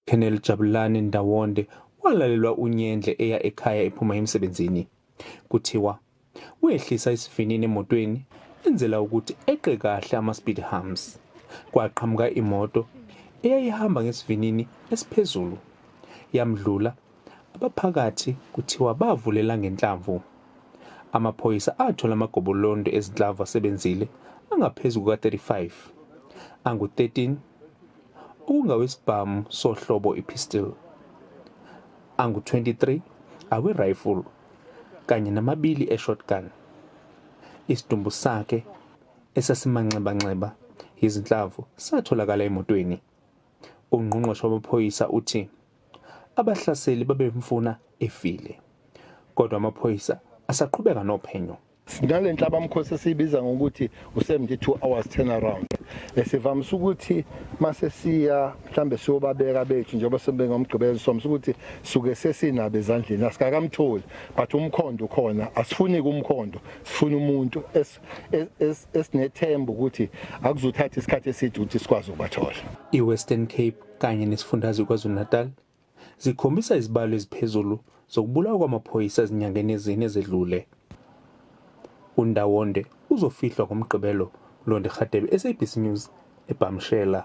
Colonel Jabulani Ndawonde walalelwa uNyendle eya ekhaya ephuma emsebenzini. Kuthiwa wehlisa isivinini emotweni enzela ukuthi eqe kahle ama-speed humps. Kwaqhamuka imoto eyayihamba ngesivinini esiphezulu yamdlula. Abaphakathi kuthiwa bavulela ngenhlamvu. Amaphoyisa athola amagobolondo ezinhlamvu asebenzile angaphezu kuka-35, angu-13 okungawesibhamu sohlobo i-pistol, angu-23 awe-rifle kanye namabili e-shotgun. Isidumbu sakhe esasimanxebanxeba izinhlamvu satholakala emotweni. Ungqongqoshe wamaphoyisa uthi abahlaseli babemfuna efile, kodwa amaphoyisa asaqhubeka nophenyo. Sinale nhlaba mkhosi esibiza ngokuthi u-72 hours turnaround. Esivamise ukuthi mase siya mhlambe siyobabeka bethu njengoba sebengomgqibelo somse ukuthi suke sesinabo ezandleni asikakamtholi, but umkhondo khona, asifuni kumkhondo, sifuna umuntu esinethemba ukuthi akuzothatha isikhathi eside ukuthi sikwazi ukubathola. I-Western Cape kanye nesifundazwe KwaZulu-Natal zikhombisa izibalo eziphezulu zokubulawa kwamaphoyisa ezinyangeni ezine ezedlule. uNdawonde uzofihlwa ngoMgqibelo. Londi Radebe, SABC News, eBhamshela.